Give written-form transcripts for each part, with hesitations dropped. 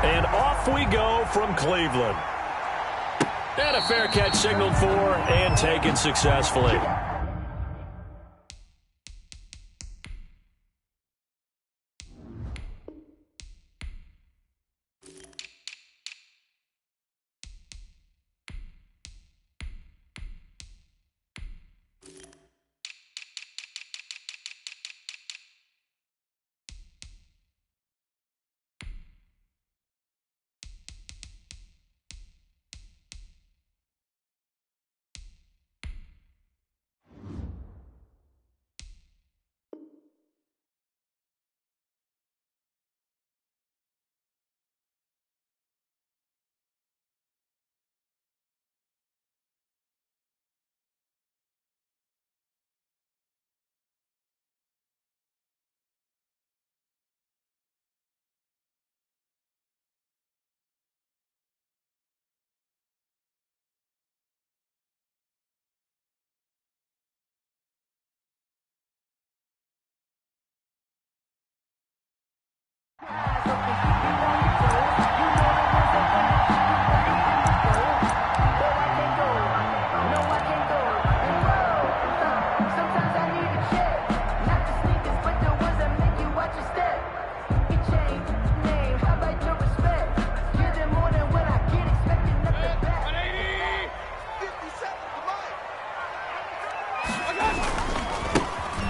And off we go from Cleveland. And a fair catch signaled for and taken successfully.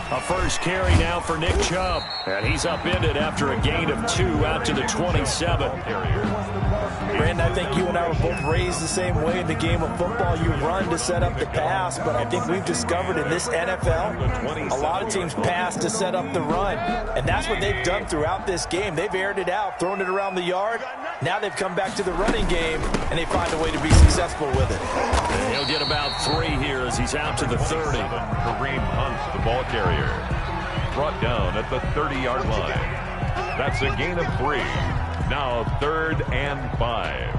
A first carry now for Nick Chubb. And he's upended after a gain of 2 out to the 27. Brandon, I think you and I were both raised the same way in the game of football. You run to set up the pass, but I think we've discovered in this NFL, a lot of teams pass to set up the run. And that's what they've done throughout this game. They've aired it out, thrown it around the yard. Now they've come back to the running game, and they find a way to be successful with it. And he'll get about 3 here as he's out to the 30. Kareem Hunt's the ball carrier. Brought down at the 30-yard line. That's a gain of 3. Now 3rd and 5.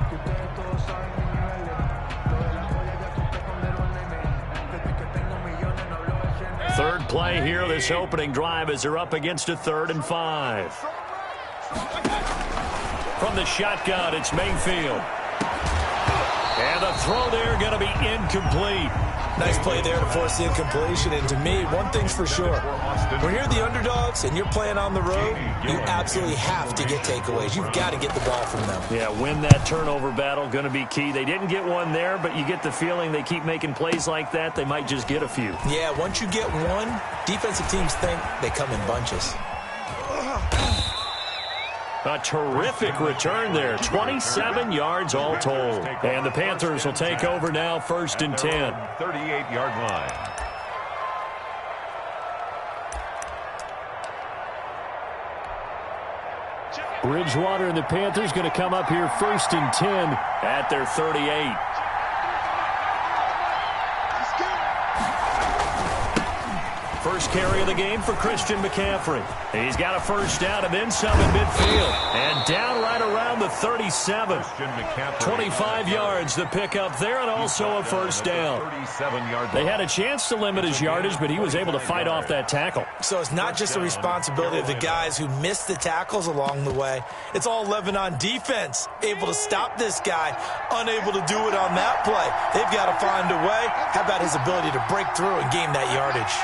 Third play here, this opening drive as they're up against a 3rd and 5. From the shotgun, it's Mayfield. And the throw there going to be incomplete. Nice play there to force the incompletion. And to me, one thing's for sure. When you're the underdogs and you're playing on the road, you absolutely have to get takeaways. You've got to get the ball from them. Yeah, win that turnover battle, going to be key. They didn't get one there, but you get the feeling they keep making plays like that, they might just get a few. Yeah, once you get one, defensive teams think they come in bunches. A terrific return there. 27 yards all told. And the Panthers will take over now, 1st and 10. 38-yard line. Bridgewater and the Panthers going to come up here 1st and 10 at their 38. First carry of the game for Christian McCaffrey. He's got a first down and then some in midfield. And down right around the 37. 25 yards the pickup there and also a first down. They had a chance to limit his yardage, but he was able to fight off that tackle. So it's not just the responsibility of the guys who missed the tackles along the way. It's all 11 on defense. Able to stop this guy, unable to do it on that play. They've got to find a way. How about his ability to break through and gain that yardage?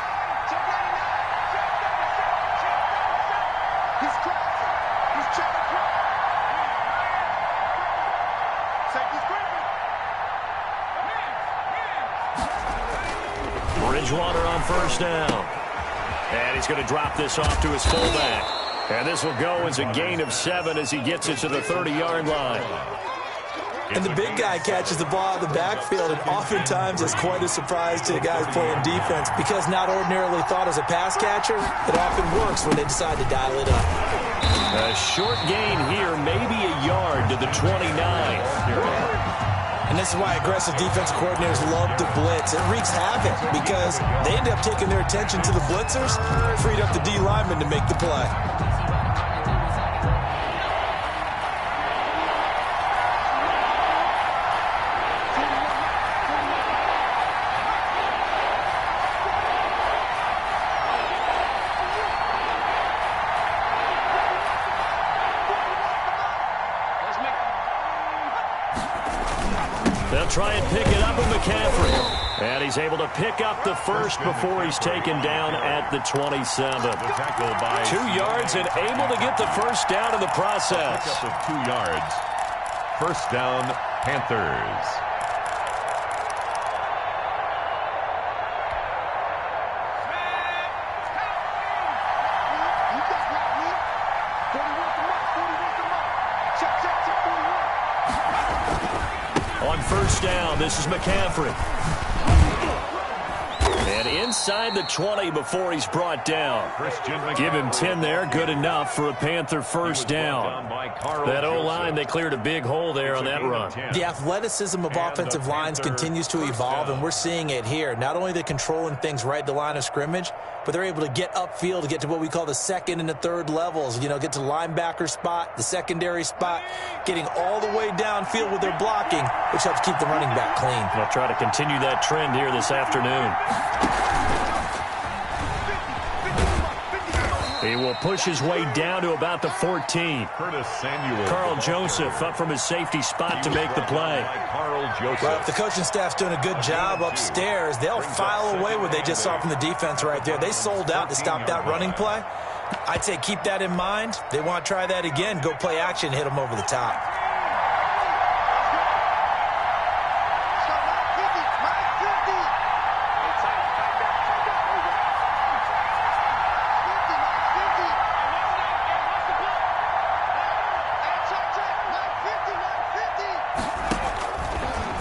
Bridgewater on first down. And he's going to drop this off to his fullback. And this will go as a gain of 7 as he gets it to the 30-yard line. And the big guy catches the ball out of the backfield, and oftentimes it's quite a surprise to the guys playing defense because not ordinarily thought as a pass catcher, it often works when they decide to dial it up. A short gain here, maybe a yard to the 29. And this is why aggressive defensive coordinators love to blitz. It wreaks havoc because they end up taking their attention to the blitzers, freed up the D lineman to make the play. They'll try and pick it up with McCaffrey. And he's able to pick up the first before he's taken down at the 27. 2 yards and able to get the first down in the process. Pick up of 2 yards. First down, Panthers. On first down, this is McCaffrey. And inside the 20 before he's brought down. Give him 10 there, good enough for a Panther first down. That O-line, they cleared a big hole there on that run. The athleticism of offensive lines continues to evolve, and we're seeing it here. Not only are they controlling things right at the line of scrimmage, but they're able to get upfield to get to what we call the second and the third levels. You know, get to the linebacker spot, the secondary spot, getting all the way downfield with their blocking, which helps keep the running back clean. They'll try to continue that trend here this afternoon. He will push his way down to about the 14. Carl Joseph up from his safety spot to make the play. Well, if the coaching staff's doing a good job upstairs, they'll file away what they just saw from the defense right there. They sold out to stop that running play. I'd say keep that in mind. They want to try that again. Go play action, hit them over the top.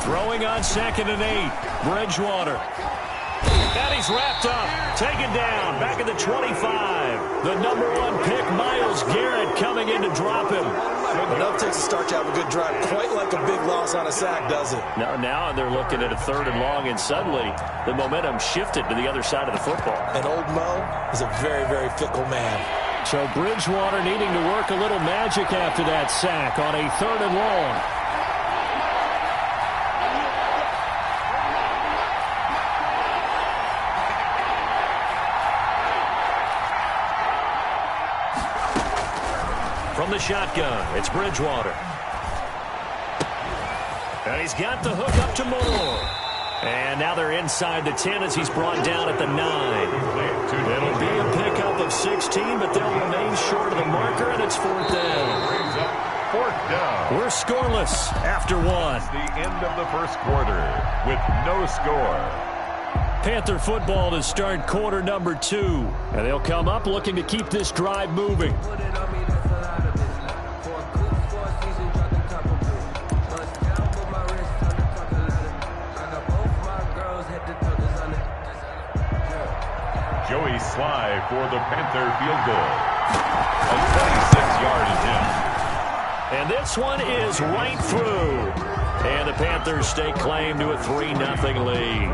Throwing on 2nd and 8. Bridgewater. And he's wrapped up. Taken down. Back at the 25. The number 1 pick, Myles Garrett, coming in to drop him. Enough takes to start to have a good drive. Quite like a big loss on a sack, does it? Now they're looking at a 3rd and long, and suddenly the momentum shifted to the other side of the football. And old Mo is a very, very fickle man. So Bridgewater needing to work a little magic after that sack on a 3rd and long. From the shotgun, it's Bridgewater. And he's got the hook up to Moore. And now they're inside the 10 as he's brought down at the 9. It'll be a pickup of 16, but they'll remain short of the marker, and it's 4th down. We're scoreless after 1. The end of the first quarter with no score. Panther football to start quarter number 2. And they'll come up looking to keep this drive moving. Joey Sly for the Panther field goal. A 26-yard attempt. And this one is right through. And the Panthers stake claim to a 3-0 lead.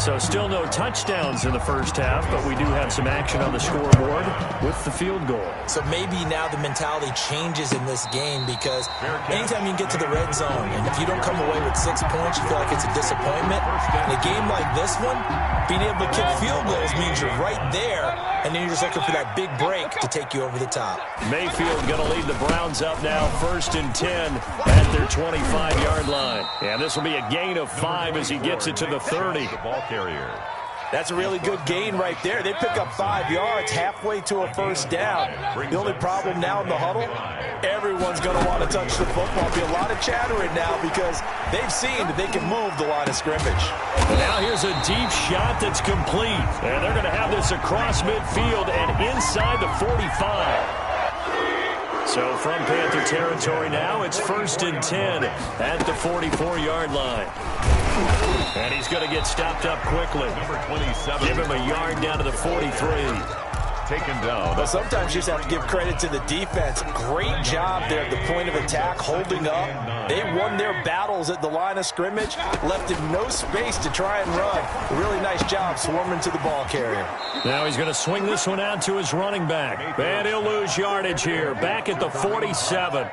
So still no touchdowns in the first half, but we do have some action on the scoreboard with the field goal. So maybe now the mentality changes in this game, because anytime you can get to the red zone, and if you don't come away with 6 points, you feel like it's a disappointment. In a game like this one, being able to kick field goals means you're right there, and then you're just looking for that big break to take you over the top. Mayfield going to lead the Browns up now, 1st and 10 at their 25-yard line. And this will be a gain of 5 as he gets it to the 30. The ball carrier. That's a really good gain right there. They pick up 5 yards halfway to a first down. The only problem now in the huddle, everyone's going to want to touch the football. There'll be a lot of chattering now because they've seen that they can move the line of scrimmage. And now here's a deep shot that's complete. And they're going to have this across midfield and inside the 45. So from Panther territory now, it's 1st and 10 at the 44-yard line. And he's going to get stopped up quickly. Number 27. Give him a yard down to the 43. Taken down. But sometimes you just have to give credit to the defense. Great job there at the point of attack, holding up. They won their battles at the line of scrimmage, left him no space to try and run. Really nice job swarming to the ball carrier. Now he's going to swing this one out to his running back. And he'll lose yardage here, back at the 47.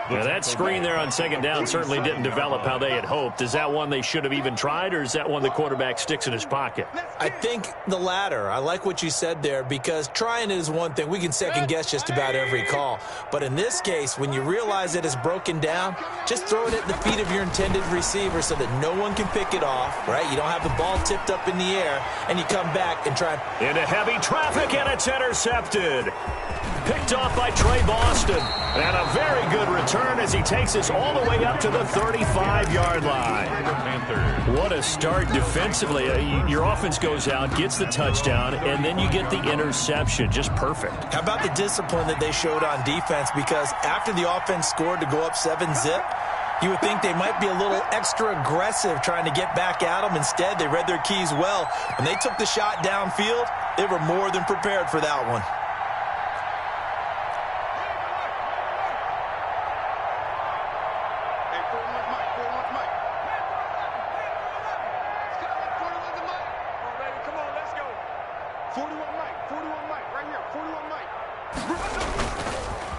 Now, that screen there on second down certainly didn't develop how they had hoped. Is that one they should have even tried, or is that one the quarterback sticks in his pocket? I think the latter. I like what you said there, because trying it is one thing. We can second-guess just about every call. But in this case, when you realize that it's broken down, just throw it at the feet of your intended receiver so that no one can pick it off, right? You don't have the ball tipped up in the air, and you come back and try. Into heavy traffic, and it's intercepted. Picked off by Trey Boston. And a very good return as he takes us all the way up to the 35-yard line. What a start defensively. Your offense goes out, gets the touchdown, and then you get the interception. Just perfect. How about the discipline that they showed on defense? Because after the offense scored to go up 7-zip, you would think they might be a little extra aggressive trying to get back at them. Instead, they read their keys well. When they took the shot downfield, they were more than prepared for that one.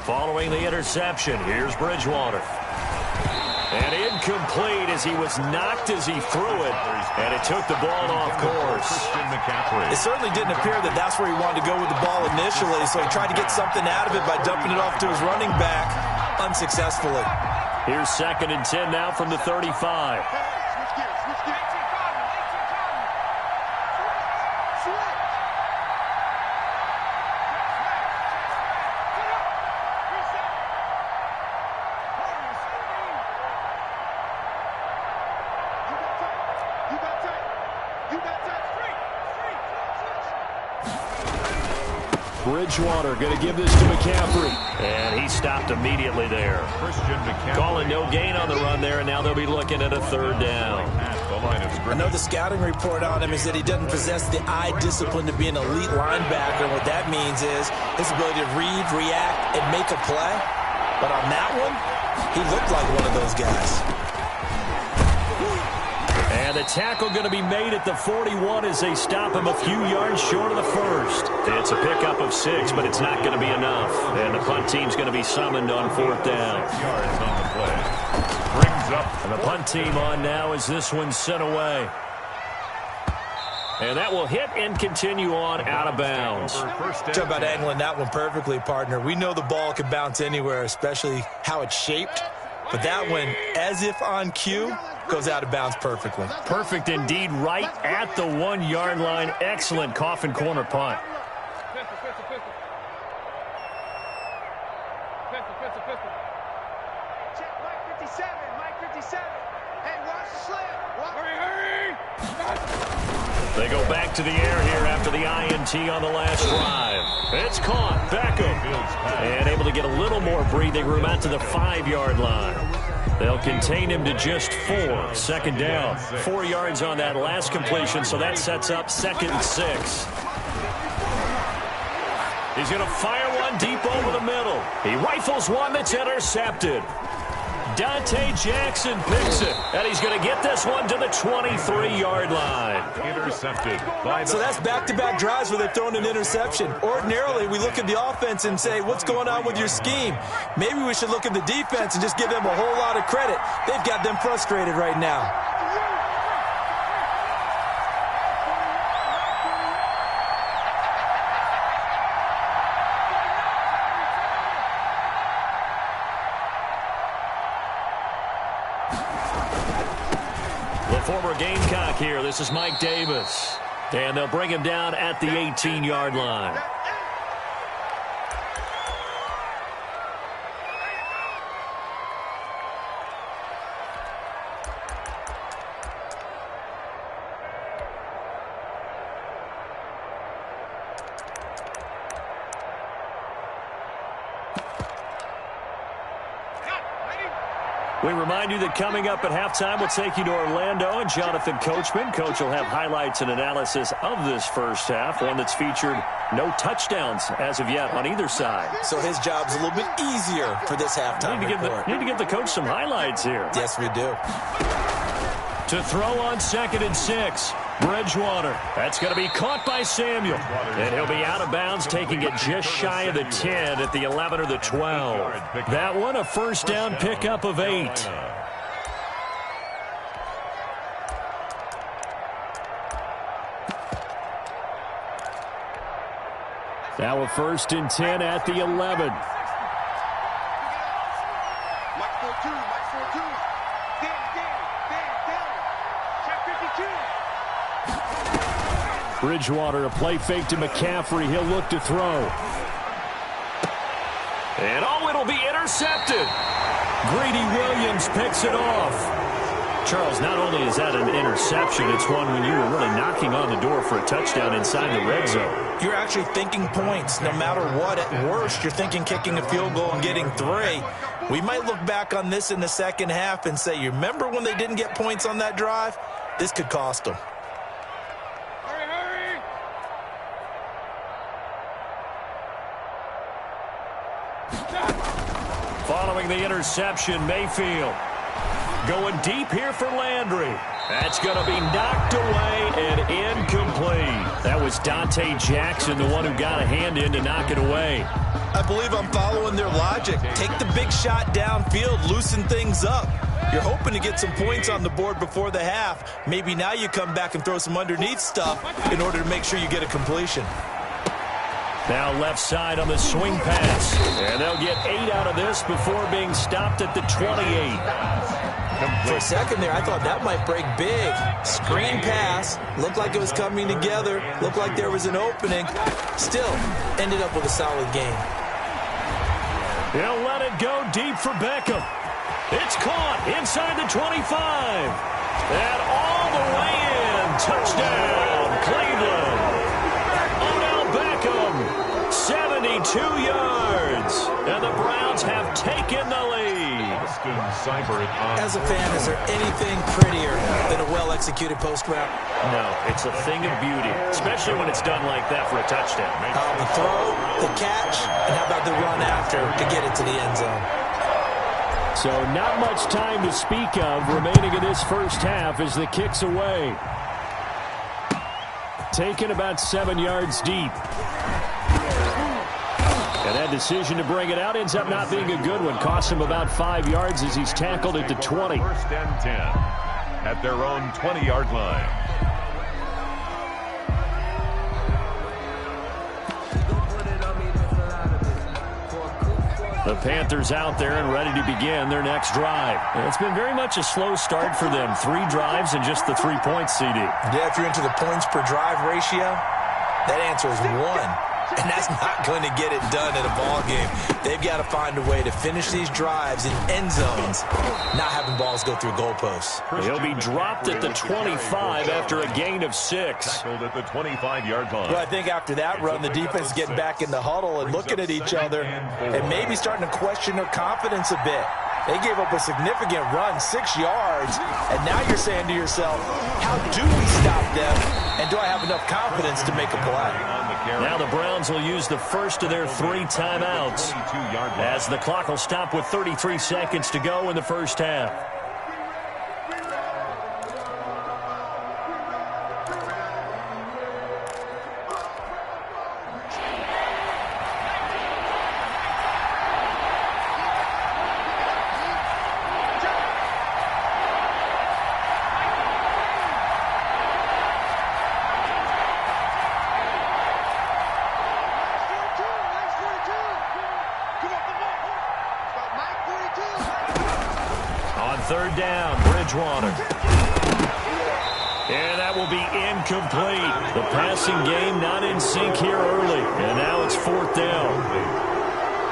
Following the interception, here's Bridgewater. And incomplete as he was knocked as he threw it, and it took the ball off course. It certainly didn't appear that that's where he wanted to go with the ball initially, so he tried to get something out of it by dumping it off to his running back unsuccessfully. Here's 2nd and 10 now from the 35. Bridgewater going to give this to McCaffrey. And he stopped immediately there. Calling no gain on the run there, and now they'll be looking at a 3rd down. I know the scouting report on him is that he doesn't possess the eye discipline to be an elite linebacker. What that means is his ability to read, react, and make a play. But on that one, he looked like one of those guys. And the tackle going to be made at the 41 as they stop him a few yards short of the first. It's a pickup of 6, but it's not going to be enough. And the punt team's going to be summoned on 4th down. Yards on the play. Brings up. And the punt team on now as this one's sent away. And that will hit and continue on out of bounds. Talk about angling that one perfectly, partner. We know the ball can bounce anywhere, especially how it's shaped. But that one, as if on cue, goes out of bounds perfectly. Perfect indeed, right at the 1-yard line. Excellent coffin corner punt. They go back to the air here after the INT on the last drive. It's caught. Beckham. And able to get a little more breathing room out to the 5-yard line. They'll contain him to just 4. 2nd down. 4 yards on that last completion, so that sets up 2nd and 6. He's going to fire one deep over the middle. He rifles one that's intercepted. Dante Jackson picks it, and he's going to get this one to the 23-yard line. Intercepted. So that's back-to-back drives where they've thrown an interception. Ordinarily, we look at the offense and say, what's going on with your scheme? Maybe we should look at the defense and just give them a whole lot of credit. They've got them frustrated right now. Former Gamecock here. This is Mike Davis. And they'll bring him down at the 18-yard line. We remind you that coming up at halftime, we'll take you to Orlando and Jonathan Coachman. Coach will have highlights and analysis of this first half, one that's featured no touchdowns as of yet on either side. So his job's a little bit easier for this halftime report. Need to give the coach some highlights here. Yes, we do. To throw on 2nd and 6. Bridgewater. That's going to be caught by Samuel. And he'll be out of bounds, taking it just shy of the 10 at the 11 or the 12. That one, a first down pickup of 8. Now a first and 10 at the 11. Bridgewater, a play fake to McCaffrey. He'll look to throw. And oh, it'll be intercepted. Greedy Williams picks it off. Charles, not only is that an interception, it's one when you were really knocking on the door for a touchdown inside the red zone. You're actually thinking points no matter what. At worst, you're thinking kicking a field goal and getting 3. We might look back on this in the second half and say, you remember when they didn't get points on that drive? This could cost them. Following the interception, Mayfield going deep here for Landry. That's going to be knocked away and incomplete. That was Dante Jackson, the one who got a hand in to knock it away. I believe I'm following their logic. Take the big shot downfield, loosen things up. You're hoping to get some points on the board before the half. Maybe now you come back and throw some underneath stuff in order to make sure you get a completion. Now left side on the swing pass. And they'll get 8 out of this before being stopped at the 28. For a second there, I thought that might break big. Screen pass. Looked like it was coming together. Looked like there was an opening. Still, ended up with a solid game. He'll let it go deep for Beckham. It's caught inside the 25. And all the way in. Touchdown, Cleveland. Odell Beckham, 72 yards. And the Browns have taken the lead. As a fan, is there anything prettier than a well-executed post route? No, it's a thing of beauty, especially when it's done like that for a touchdown. The throw, the catch, and how about the run after to get it to the end zone? So not much time to speak of remaining in this first half as the kick's away. Taken about 7 yards deep. And that decision to bring it out ends up not being a good one. Costs him about 5 yards as he's tackled at the 20. First and 10 at their own 20-yard line. The Panthers out there and ready to begin their next drive. And it's been very much a slow start for them. 3 drives and just the 3 points, CD. Yeah, if you're into the points per drive ratio, that answer is 1. And that's not going to get it done in a ball game. They've got to find a way to finish these drives in end zones, not having balls go through goalposts. He'll be dropped at the 25 after a gain of 6. Tackled at the 25-yard line. Well, I think after that run, the defense is getting back in the huddle and looking at each other and maybe starting to question their confidence a bit. They gave up a significant run, 6 yards, and now you're saying to yourself, how do we stop them, and do I have enough confidence to make a play? Now the Browns will use the first of their 3 timeouts as the clock will stop with 33 seconds to go in the first half. Third down, Bridgewater. And that will be incomplete. The passing game not in sync here early. And now it's 4th down.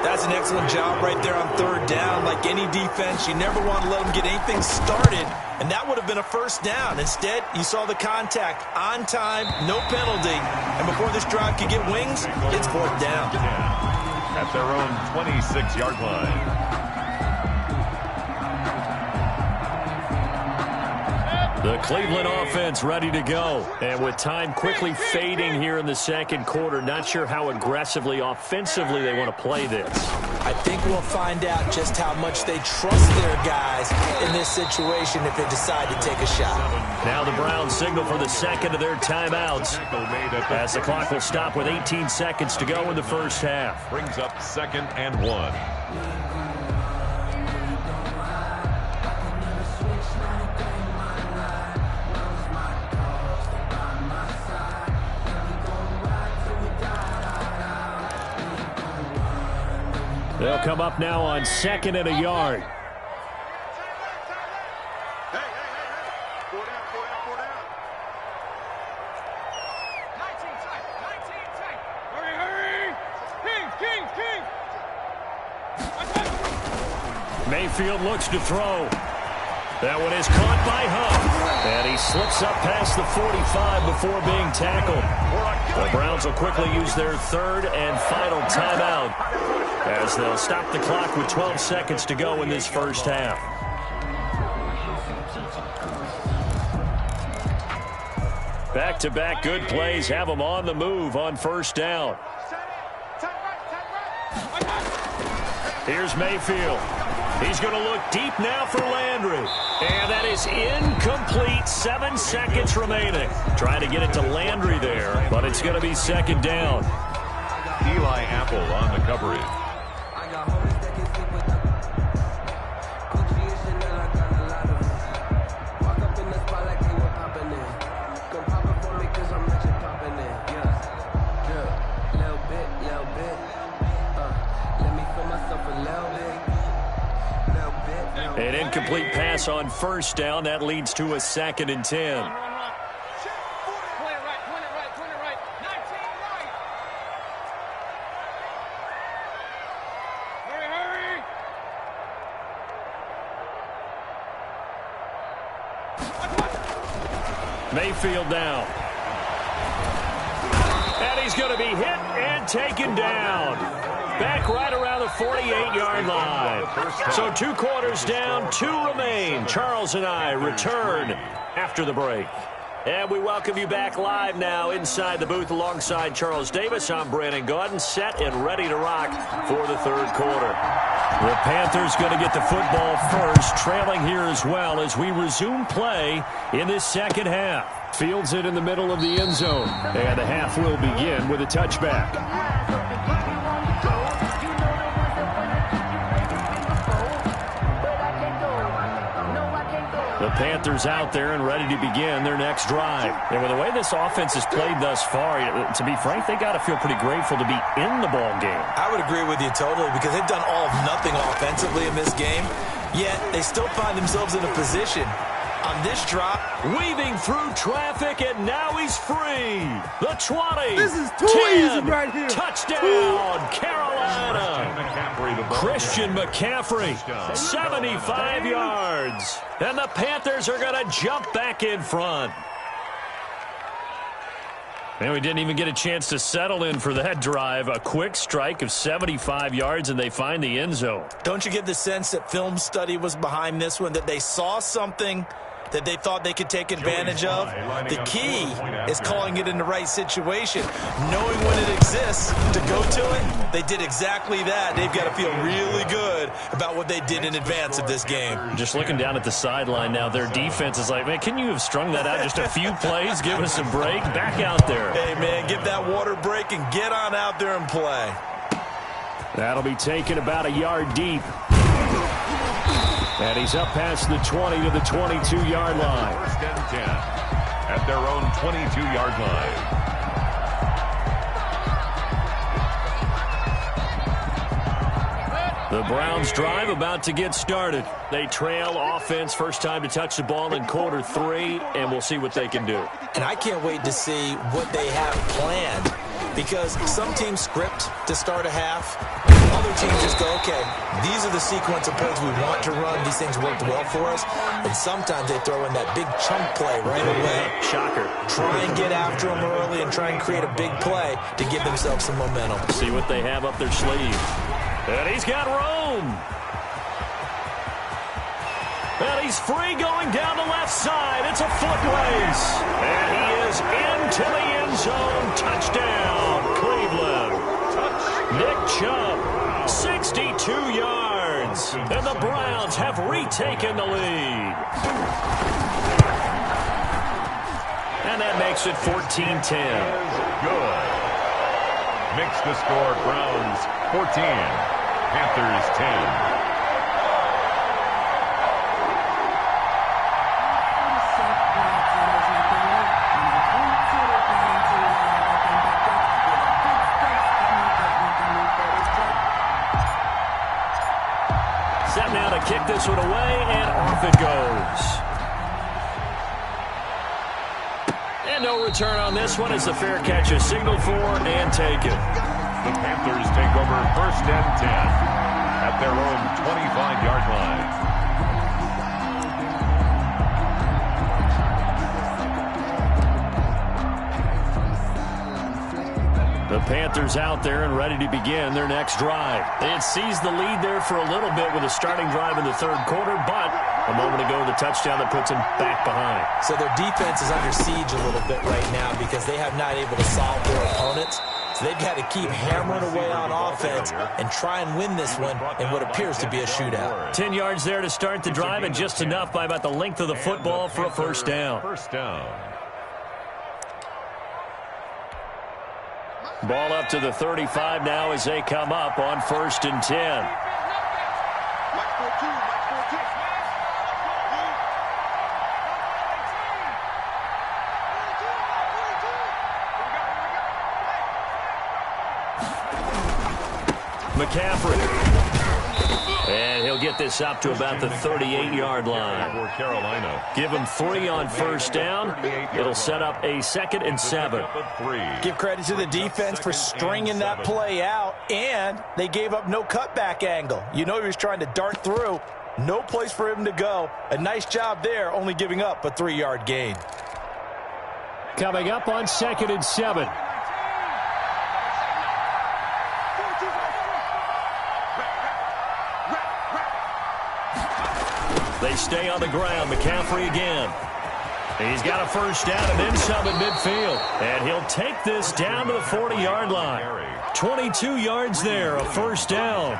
That's an excellent job right there on 3rd down. Like any defense, you never want to let them get anything started. And that would have been a first down. Instead, you saw the contact on time, no penalty. And before this drive could get wings, it's 4th down. At their own 26-yard line. The Cleveland offense ready to go. And with time quickly fading here in the second quarter, not sure how aggressively, offensively they want to play this. I think we'll find out just how much they trust their guys in this situation if they decide to take a shot. Now the Browns signal for the second of their timeouts, as the clock will stop with 18 seconds to go in the first half. Brings up 2nd and 1. They'll come up now on 2nd and a yard. Mayfield looks to throw. That one is caught by Huff. And he slips up past the 45 before being tackled. The Browns will quickly use their 3rd and final timeout, as they'll stop the clock with 12 seconds to go in this first half. Back-to-back good plays have them on the move on first down. Here's Mayfield. He's going to look deep now for Landry. And that is incomplete. 7 seconds remaining. Trying to get it to Landry there, but it's going to be 2nd down. Eli Apple on the coverage. An incomplete pass on first down. That leads to a 2nd and 10. Mayfield down. And he's going to be hit and taken down. Back right around the 48-yard line. So 2 quarters down, 2 remain. Charles and I return after the break. And we welcome you back live now inside the booth alongside Charles Davis. I'm Brandon Gaudin, set and ready to rock for the 3rd quarter. The Panthers going to get the football first, trailing here as well as we resume play in this 2nd half. Fields it in the middle of the end zone, and the half will begin with a touchback. The Panthers out there and ready to begin their next drive. And with the way this offense has played thus far, to be frank, they got to feel pretty grateful to be in the ball game. I would agree with you totally, because they've done all of nothing offensively in this game, yet they still find themselves in a position on this drop. Weaving through traffic, and now he's free. The 20. This is too 10, easy right here. Touchdown, Carolina. Christian McCaffrey, 75 yards. And the Panthers are going to jump back in front. And we didn't even get a chance to settle in for that drive. A quick strike of 75 yards, and they find the end zone. Don't you get the sense that film study was behind this one, that they saw something that they thought they could take advantage of? The key is calling it in the right situation, knowing when it exists to go to it. They did exactly that. They've got to feel really good about what they did in advance of this game. Just looking down at the sideline now, their defense is like, man, can you have strung that out just a few plays? Give us a break. Back out there. Hey, man, give that water break and get on out there and play. That'll be taken about a yard deep. And he's up past the 20 to the 22-yard line. 1st and 10 at their own 22-yard line. The Browns drive about to get started. They trail offense, first time to touch the ball in quarter 3, and we'll see what they can do. And I can't wait to see what they have planned, because some teams script to start a half. Other teams just go, okay, these are the sequence of plays we want to run. These things worked well for us. And sometimes they throw in that big chunk play right away. Shocker. Try and get after them early and try and create a big play to give themselves some momentum. See what they have up their sleeve. And he's got room. And he's free going down the left side. It's a foot race. And he is into the end zone. Touchdown, Cleveland. Nick Chubb, 62 yards. And the Browns have retaken the lead. And that makes it 14-10. Good. Makes the score Browns 14, Panthers 10. Set now to kick this one away, and off it goes. And no return on this one as the fair catch is signaled for and taken. The Panthers take over 1st and 10 at their own 25-yard line. The Panthers out there and ready to begin their next drive. They had seized the lead there for a little bit with a starting drive in the 3rd quarter, but a moment ago the touchdown that puts them back behind. So their defense is under siege a little bit right now because they have not able to solve their opponents. So they've got to keep hammering away on offense and try and win this one in what appears to be a shootout. 10 yards there to start the drive, and just enough by about the length of the football for a first down. First down. Ball up to the 35 now as they come up on 1st and 10. McCaffrey. And he'll get this up to about the 38-yard line. For Carolina. Give him 3 on first down. It'll set up a 2nd and 7. Give credit to the defense for stringing that play out, and they gave up no cutback angle. You know he was trying to dart through. No place for him to go. A nice job there, only giving up a 3-yard gain. Coming up on 2nd and 7. They stay on the ground. McCaffrey again. He's got a first down and then some at midfield. And he'll take this down to the 40-yard line. 22 yards there, a first down.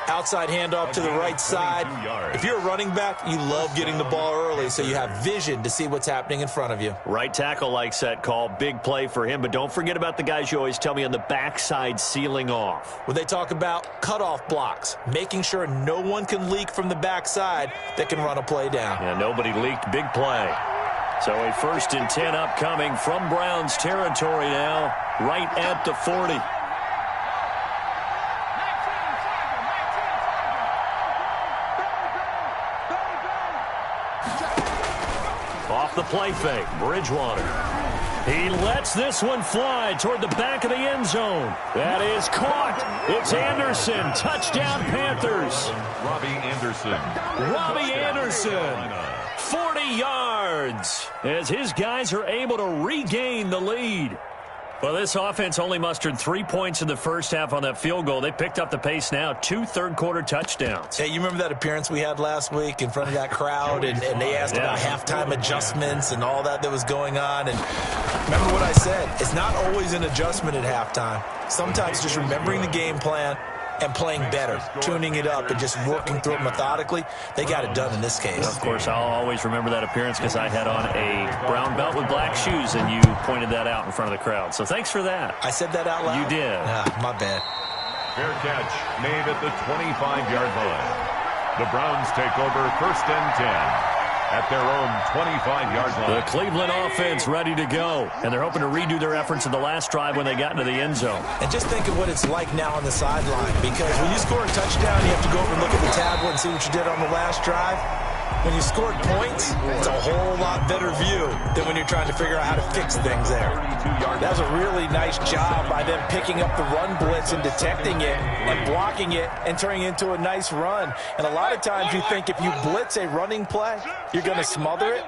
Outside handoff to the right side. If you're a running back, you love getting the ball early so you have vision to see what's happening in front of you. Right tackle likes that call. Big play for him. But don't forget about the guys you always tell me on the backside sealing off. When they talk about cutoff blocks, making sure no one can leak from the backside that can run a play down. Yeah, nobody leaked. Big play. So a 1st and 10 upcoming from Browns territory now, right at the 40. Off the play fake, Bridgewater. He lets this one fly toward the back of the end zone. That is caught. It's Anderson. Touchdown, Panthers. Robbie Anderson. Robbie Anderson. 40 yards as his guys are able to regain the lead. Well, this offense only mustered 3 points in the first half on that field goal. They picked up the pace now, 2 third-quarter touchdowns. Hey, you remember that appearance we had last week in front of that crowd, and they asked about halftime adjustments and all that was going on. And remember what I said, it's not always an adjustment at halftime. Sometimes just remembering the game plan and playing better, tuning it up and just working through it methodically. They got it done in this case. Of course, I'll always remember that appearance because I had on a brown belt with black shoes, and you pointed that out in front of the crowd. So thanks for that. I said that out loud? You did. My bad. Fair catch made at the 25-yard line. The Browns take over 1st and 10 at their own 25-yard line. The Cleveland offense ready to go, and they're hoping to redo their efforts in the last drive when they got into the end zone. And just think of what it's like now on the sideline, because when you score a touchdown, you have to go over and look at the tablet and see what you did on the last drive. When you scored points, it's a whole lot better view than when you're trying to figure out how to fix things there. That was a really nice job by them picking up the run blitz and detecting it and blocking it and turning it into a nice run. And a lot of times you think if you blitz a running play, you're going to smother it.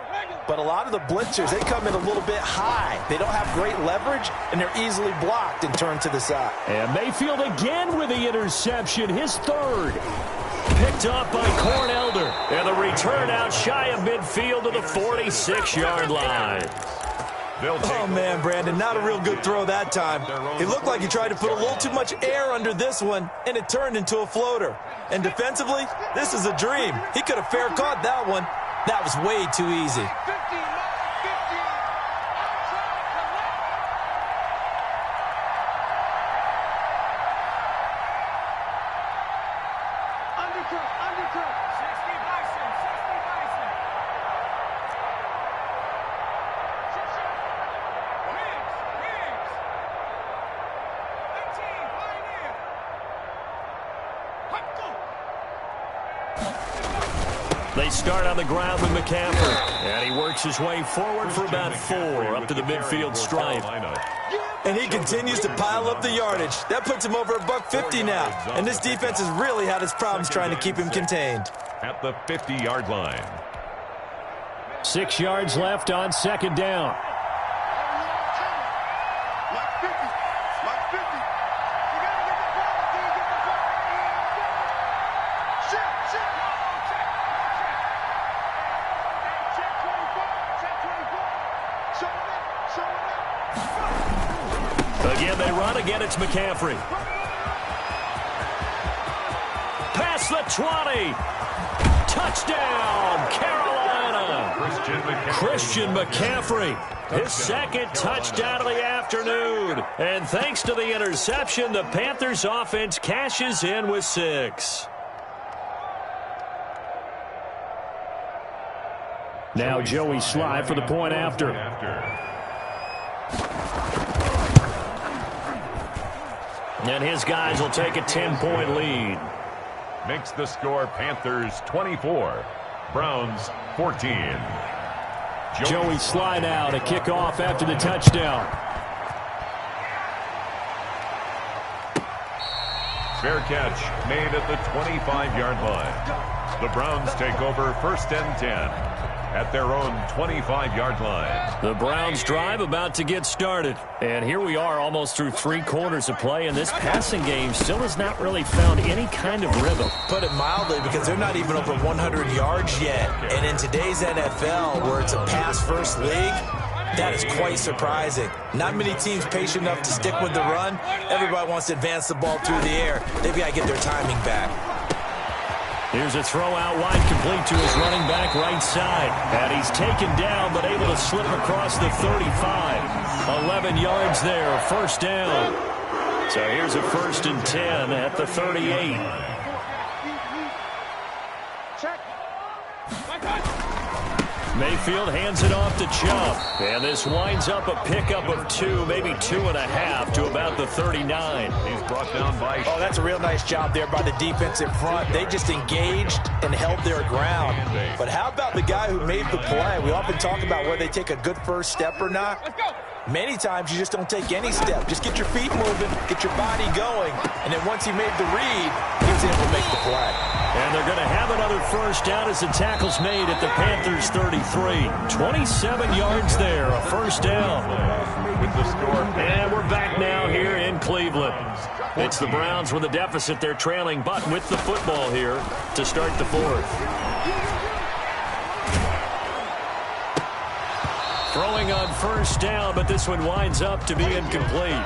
But a lot of the blitzers, they come in a little bit high. They don't have great leverage, and they're easily blocked and turned to the side. And Mayfield again with the interception, his 3rd. Picked up by Cornelder. And the return out shy of midfield to the 46-yard line. Oh, man, Brandon, not a real good throw that time. It looked like he tried to put a little too much air under this one, and it turned into a floater. And defensively, this is a dream. He could have fair caught that one. That was way too easy. They start on the ground with McCaffrey, and he works his way forward for about 4 up to the midfield stripe. And he continues to pile up the yardage. That puts him over $150 now. And this defense has really had its problems trying to keep him contained. At the 50-yard line. 6 yards left on second down. Again, they run. Again, it's McCaffrey. Past the 20. Touchdown, Carolina. Christian McCaffrey. His second touchdown of the afternoon. And thanks to the interception, the Panthers offense cashes in with 6. Now Joey Sly for the point after. And his guys will take a 10-point lead. Makes the score Panthers 24, Browns 14. Joey Sly now to kick off after the touchdown. Fair catch made at the 25-yard line. The Browns take over 1st and 10 at their own 25-yard line. The Browns drive about to get started. And here we are almost through 3 quarters of play, and this passing game still has not really found any kind of rhythm. Put it mildly, because they're not even over 100 yards yet. And in today's NFL, where it's a pass-first league, that is quite surprising. Not many teams patient enough to stick with the run. Everybody wants to advance the ball through the air. They've got to get their timing back. Here's a throw out wide, complete to his running back right side. And he's taken down, but able to slip across the 35. 11 yards there, 1st down. So here's a 1st and 10 at the 38. Mayfield hands it off to Chubb. And this winds up a pickup of 2, maybe 2.5 to about the 39. He's brought down by... Oh, that's a real nice job there by the defense in front. They just engaged and held their ground. But how about the guy who made the play? We often talk about whether they take a good first step or not. Many times you just don't take any step. Just get your feet moving, get your body going, and then once he made the read, he was able to make the play. And they're going to have another 1st down as the tackle's made at the Panthers' 33. 27 yards there, a 1st down. With the score. And we're back now here in Cleveland. It's the Browns with a deficit. They're trailing, but with the football here to start the 4th. Throwing on 1st down, but this one winds up to be incomplete.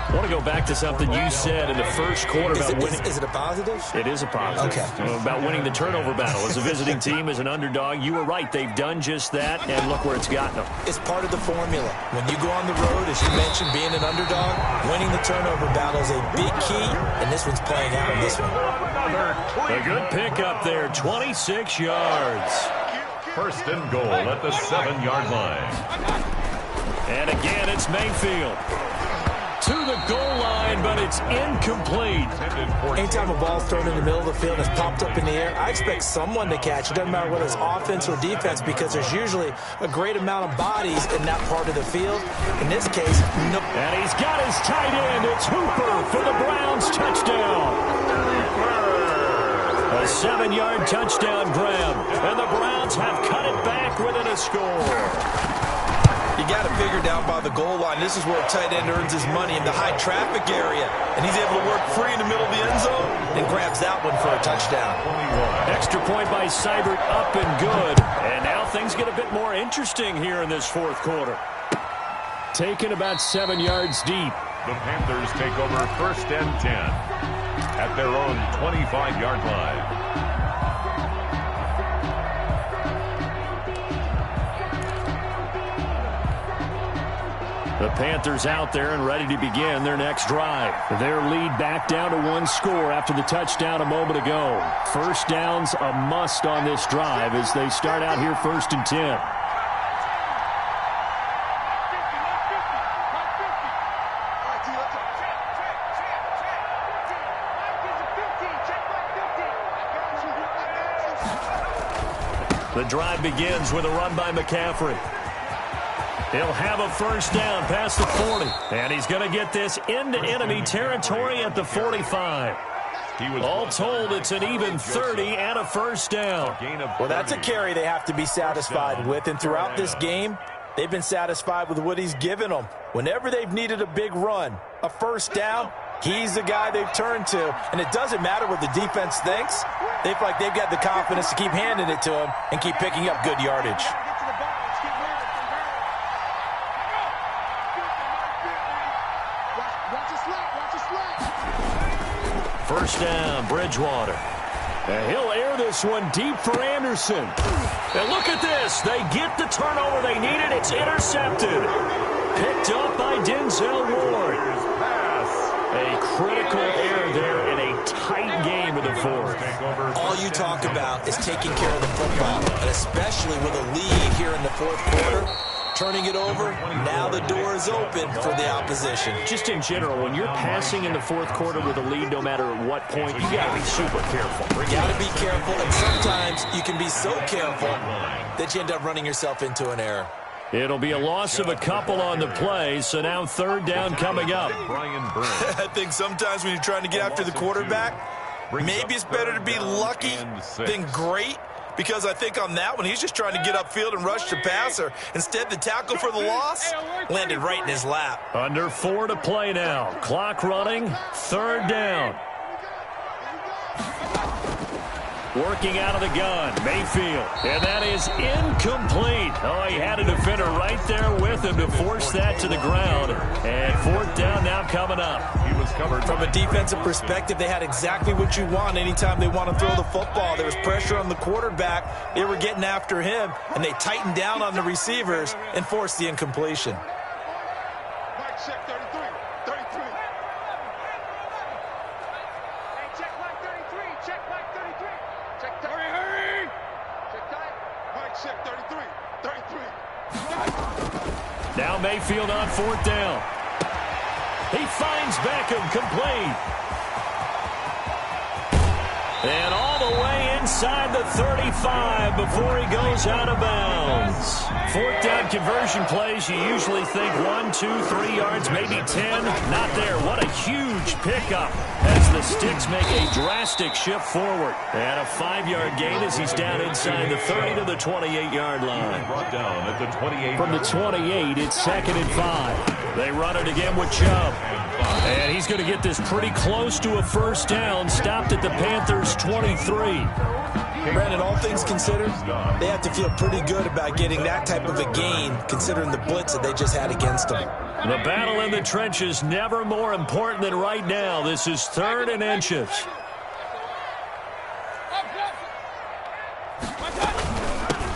I want to go back to something you said in the 1st quarter about winning. Is it a positive? It is a positive. Okay. About winning the turnover battle. As a visiting team, as an underdog, you were right. They've done just that, and look where it's gotten them. It's part of the formula. When you go on the road, as you mentioned, being an underdog, winning the turnover battle is a big key, and this one's playing out in this one. A good pickup there, 26 yards. 1st and goal at the 7-yard line. And again, it's Mayfield. To the goal line, but it's incomplete. Anytime a ball's thrown in the middle of the field and it's popped up in the air, I expect someone to catch. It doesn't matter whether it's offense or defense, because there's usually a great amount of bodies in that part of the field. In this case, no. And he's got his tight end. It's Hooper for the Browns touchdown. A 7-yard touchdown grab. And the Browns have cut it back within a score. You got to figure down by the goal line. This is where a tight end earns his money, in the high traffic area. And he's able to work free in the middle of the end zone and grabs that one for a touchdown. Extra point by Seibert, up and good. And now things get a bit more interesting here in this 4th quarter. taken about 7 yards deep. The Panthers take over 1st and 10 at their own 25-yard line. The Panthers out there and ready to begin their next drive. Their lead back down to 1 score after the touchdown a moment ago. First down's a must on this drive as they start out here 1st and 10. The drive begins with a run by McCaffrey. He'll have a first down past the 40. And he's going to get this into enemy territory at the 45. All told, it's an even 30 and a first down. Well, that's a carry they have to be satisfied with. And throughout this game, they've been satisfied with what he's given them. Whenever they've needed a big run, a first down, he's the guy they've turned to. And it doesn't matter what the defense thinks. They feel like they've got the confidence to keep handing it to him and keep picking up good yardage. First down, Bridgewater. And he'll air this one deep for Anderson. And look at this. They get the turnover they needed. It's intercepted. Picked up by Denzel Ward. A critical error there in a tight game of the 4th. All you talk about is taking care of the football, and especially with a lead here in the 4th quarter. Turning it over, now the door is open for the opposition. Just in general, when you're passing in the 4th quarter with a lead, no matter at what point, you got to be super careful. You got to be careful, and sometimes you can be so careful that you end up running yourself into an error. It'll be a loss of a couple on the play, so now 3rd down coming up. I think sometimes when you're trying to get after the quarterback, maybe it's better to be lucky than great. Because I think on that one, he's just trying to get upfield and rush the passer. Instead, the tackle for the loss landed right in his lap. Under 4 to play now. Clock running. 3rd down. Working out of the gun. Mayfield. And that is incomplete. Oh, he had a defender right there with him to force that to the ground. And 4th down now coming up. He was covered. From a defensive perspective, they had exactly what you want anytime they want to throw the football. There was pressure on the quarterback. They were getting after him, and they tightened down on the receivers and forced the incompletion. Now Mayfield on 4th down. He finds Beckham complete. And all the way inside the 35 before he goes out of bounds. 4th down conversion plays, you usually think 1, 2, 3 yards, maybe 10. Not there. What a huge pickup as the Sticks make a drastic shift forward. And a 5-yard gain as he's down inside the 30 to the 28-yard line. Brought down at the 28. From the 28, it's 2nd and 5. They run it again with Chubb. And he's going to get this pretty close to a first down. Stopped at the Panthers' 23. Brandon, all things considered, they have to feel pretty good about getting that type of a gain, considering the blitz that they just had against them. The battle in the trenches never more important than right now. This is 3rd and inches.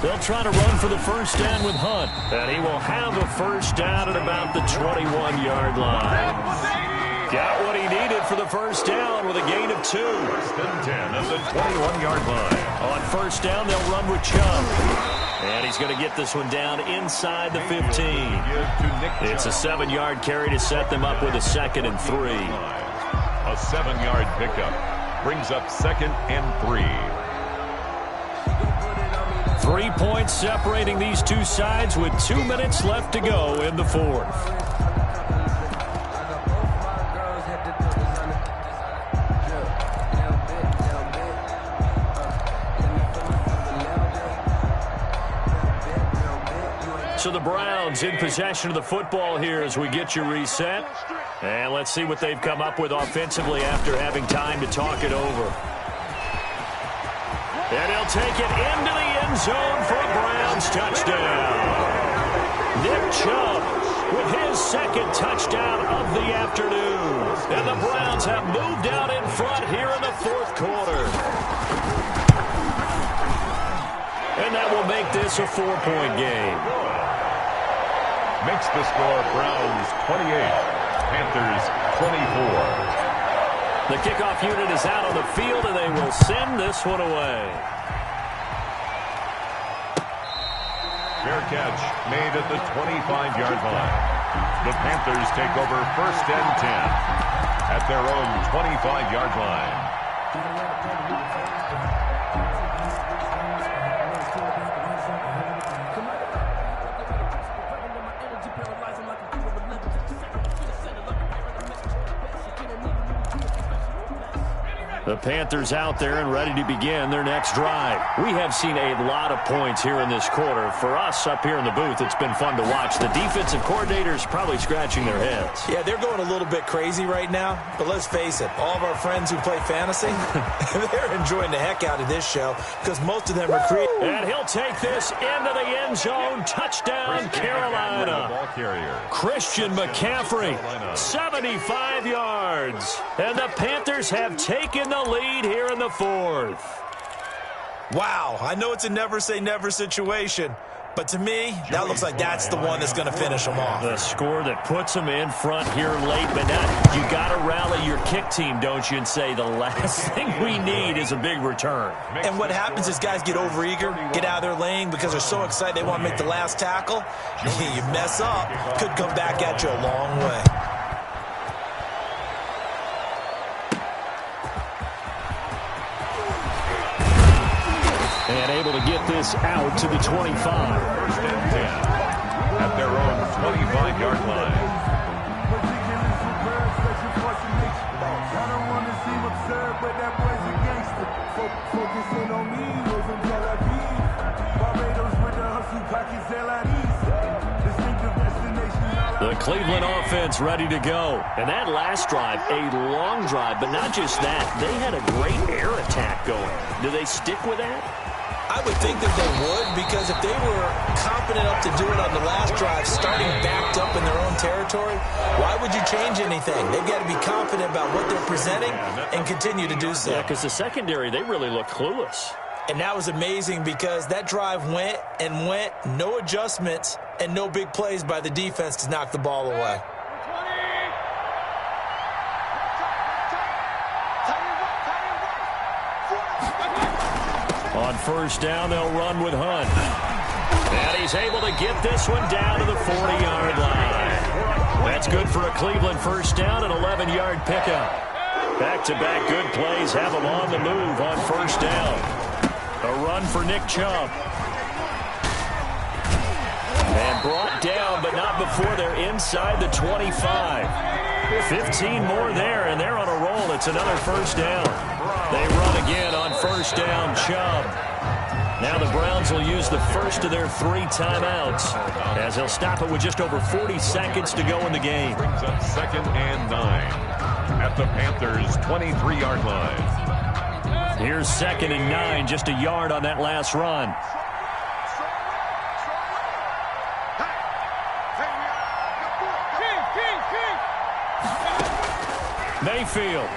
They'll try to run for the first down with Hunt. And he will have a first down at about the 21-yard line. Got what he needed for the first down with a gain of 2. 1st and 10 at the 21-yard line. On first down, they'll run with Chubb. And he's going to get this one down inside the 15. It's a 7-yard carry to set them up with a 2nd and 3. A 7-yard pickup brings up 2nd and 3. 3 points separating these two sides with 2 minutes left to go in the 4th. So the Browns in possession of the football here as we get you reset. And let's see what they've come up with offensively after having time to talk it over. And he'll take it into the end zone for a Browns touchdown. Nick Chubb with his second touchdown of the afternoon. And the Browns have moved out in front here in the fourth quarter. And that will make this a 4-point game. Makes the score Browns 28, Panthers 24. The kickoff unit is out on the field, and they will send this one away. Fair catch made at the 25-yard line. The Panthers take over 1st and 10 at their own 25-yard line. The Panthers out there and ready to begin their next drive. We have seen a lot of points here in this quarter. For us up here in the booth, it's been fun to watch. The defensive coordinators probably scratching their heads. Yeah, they're going a little bit crazy right now. But let's face it, all of our friends who play fantasy, they're enjoying the heck out of this show because most of them are creative. And he'll take this into the end zone. Touchdown, Carolina. Christian McCaffrey, 75 yards. And the Panthers have taken the lead here in the fourth. Wow, I know it's a never-say-never situation, but to me, that looks like that's the one that's going to finish them off. The score that puts them in front here late, but now you got to rally your kick team, don't you, and say the last thing we need is a big return. And what happens is guys get overeager, get out of their lane because they're so excited they want to make the last tackle. You mess up, could come back at you a long way. And able to get this out to the 25. 1st and 10 at their own 25-yard line. The Cleveland offense ready to go. And that last drive, a long drive, but not just that. They had a great air attack going. Do they stick with that? I would think that they would, because if they were confident enough to do it on the last drive, starting backed up in their own territory, why would you change anything? They've got to be confident about what they're presenting and continue to do so. Yeah, because the secondary, they really look clueless. And that was amazing because that drive went and went, no adjustments and no big plays by the defense to knock the ball away. On 1st down, they'll run with Hunt. And he's able to get this one down to the 40-yard line. That's good for a Cleveland 1st down, an 11-yard pickup. Back-to-back good plays have them on the move on 1st down. A run for Nick Chubb. And brought down, but not before they're inside the 25. 15 more there, and they're on a roll. It's another 1st down. They run again on 1st down, Chubb. Now the Browns will use the first of their 3 timeouts as they'll stop it with just over 40 seconds to go in the game. Brings up 2nd and 9 at the Panthers' 23-yard line. Here's 2nd and 9, just a yard on that last run. Mayfield.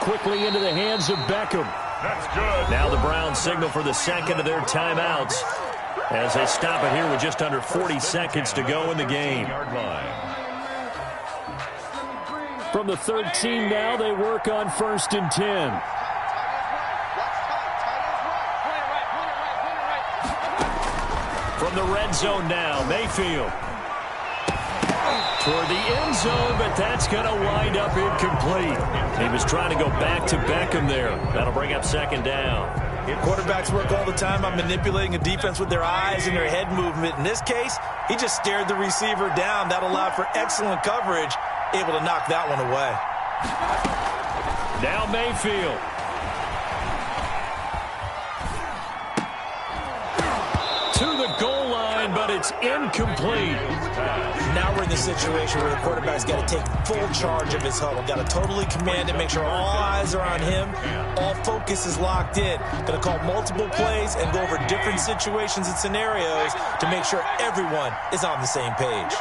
Quickly into the hands of Beckham. That's good. Now the Browns signal for the second of their timeouts as they stop it here with just under 40 seconds to go in the game. From the 13 now, they work on 1st and 10. From the red zone now, Mayfield. Toward the end zone, but that's going to wind up incomplete. He was trying to go back to Beckham there. That'll bring up 2nd down. Quarterbacks work all the time on manipulating a defense with their eyes and their head movement. In this case, he just stared the receiver down. That allowed for excellent coverage, able to knock that one away. Now Mayfield. To the goal line, but it's incomplete. Now we're in the situation where the quarterback's got to take full charge of his huddle. Got to totally command it, make sure all eyes are on him. All focus is locked in. Going to call multiple plays and go over different situations and scenarios to make sure everyone is on the same page.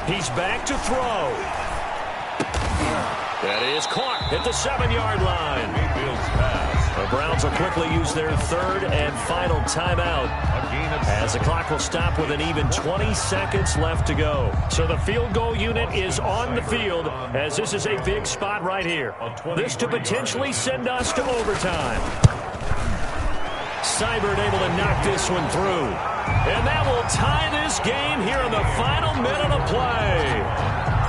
He's back to throw. That is caught at the 7-yard line. The Browns will quickly use their third and final timeout as the clock will stop with an even 20 seconds left to go. So the field goal unit is on the field as this is a big spot right here. This to potentially send us to overtime. Seibert able to knock this one through. And that will tie this game here in the final minute of play.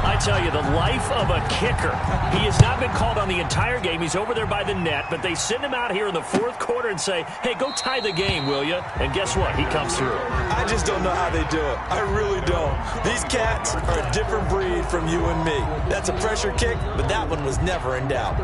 I tell you, the life of a kicker. He has not been called on the entire game. He's over there by the net, but they send him out here in the fourth quarter and say, hey, go tie the game, will you? And guess what? He comes through. I just don't know how they do it. I really don't. These cats are a different breed from you and me. That's a pressure kick, but that one was never in doubt.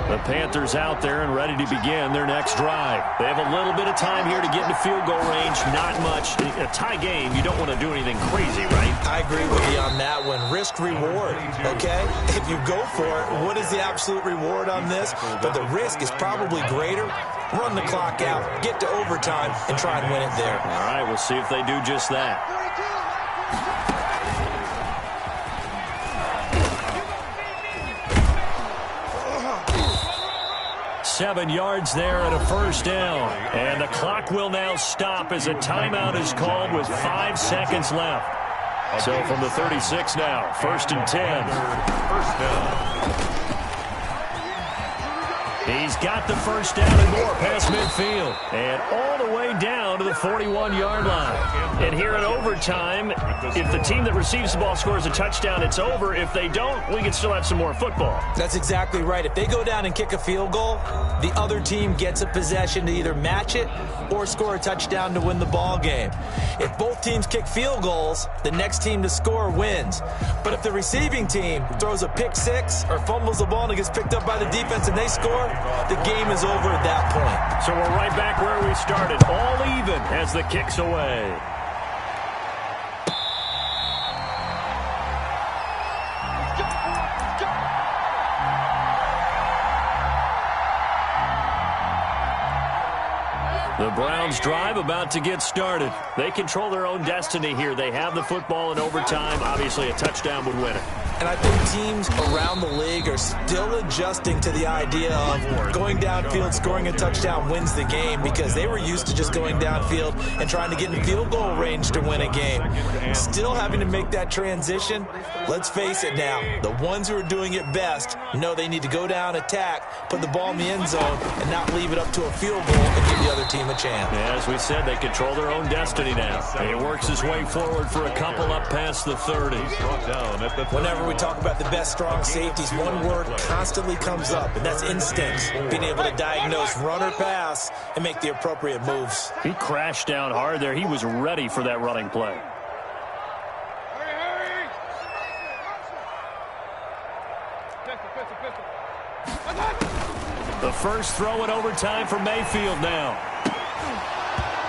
The Panthers out there and ready to begin their next drive. They have a little bit of time here to get into field goal range. Not much. A tie game, you don't want to do anything crazy, right? I agree with you on that one. Risk reward, okay? If you go for it, what is the absolute reward on this? But the risk is probably greater. Run the clock out, get to overtime, and try and win it there. All right, we'll see if they do just that. 7 yards there and a first down. And the clock will now stop as a timeout is called with 5 seconds left. So from the 36 now, 1st and 10. First down. He's got the first down and more past midfield. And all the way down to the 41-yard line. And here in overtime, if the team that receives the ball scores a touchdown, it's over. If they don't, we can still have some more football. That's exactly right. If they go down and kick a field goal, the other team gets a possession to either match it or score a touchdown to win the ball game. If both teams kick field goals, the next team to score wins. But if the receiving team throws a pick six or fumbles the ball and it gets picked up by the defense and they score, the game is over at that point. So we're right back where we started, all even as the kick's away. The Browns drive about to get started. They control their own destiny here. They have the football in overtime. Obviously, a touchdown would win it. And I think teams around the league are still adjusting to the idea of going downfield, scoring a touchdown wins the game, because they were used to just going downfield and trying to get in field goal range to win a game. Still having to make that transition. Let's face it now, the ones who are doing it best know they need to go down, attack, put the ball in the end zone, and not leave it up to a field goal and give the other team a chance. Yeah, as we said, they control their own destiny now. And he works his way forward for a couple up past the 30. Whenever we talk about the best strong safeties, one word constantly comes up, and that's instincts. Being able to diagnose run or pass and make the appropriate moves. He crashed down hard there. He was ready for that running play. The first throw in overtime for Mayfield now.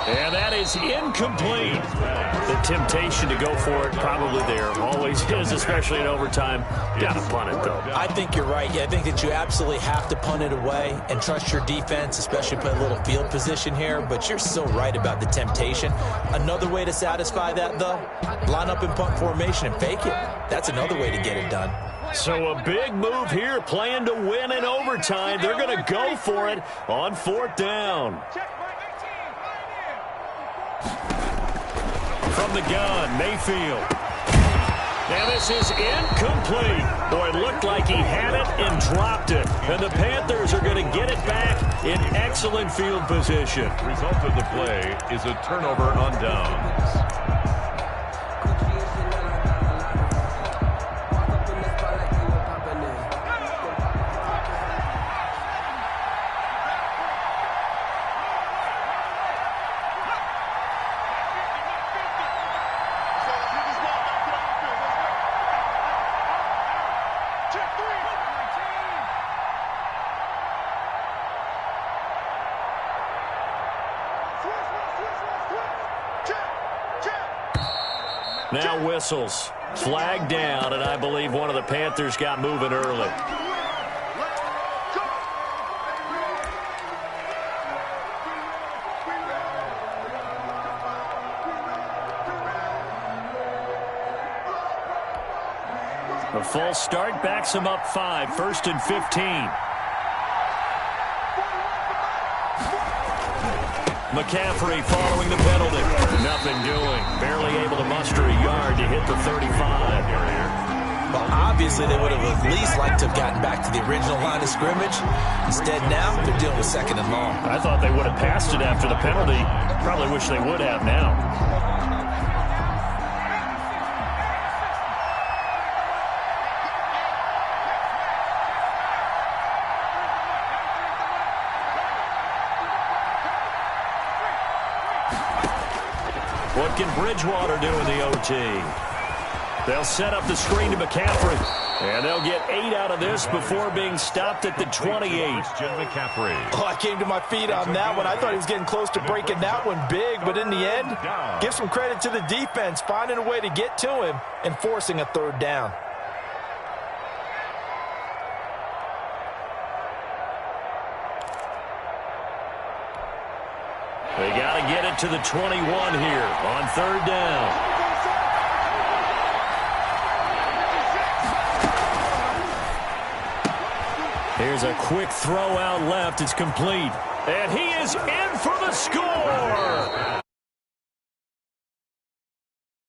And that is incomplete. The temptation to go for it probably there. Always is, especially in overtime. Got to punt it, though. I think you're right. Yeah, I think that you absolutely have to punt it away and trust your defense, especially play a little field position here. But you're so right about the temptation. Another way to satisfy that, though, line up in punt formation and fake it. That's another way to get it done. So a big move here, playing to win in overtime. They're going to go for it on 4th down. From the gun, Mayfield. Now this is incomplete. Boy, it looked like he had it and dropped it. And the Panthers are going to get it back in excellent field position. The result of the play is a turnover on downs. Now whistles. Flag down, and I believe one of the Panthers got moving early. A false start backs him up 5, 1st and 15. McCaffrey following the penalty. Nothing doing. Barely able to muster a yard to hit the 35. Well, obviously they would have at least liked to have gotten back to the original line of scrimmage. Instead, now they're dealing with 2nd and long. I thought they would have passed it after the penalty. Probably wish they would have now. What can Bridgewater do in the OT? They'll set up the screen to McCaffrey. And they'll get 8 out of this before being stopped at the 28. McCaffrey. Oh, I came to my feet on that one. I thought he was getting close to breaking that one big, but in the end, give some credit to the defense, finding a way to get to him and forcing a 3rd down. They got to get it to the 21 here on 3rd down. Here's a quick throw out left. It's complete. And he is in for the score.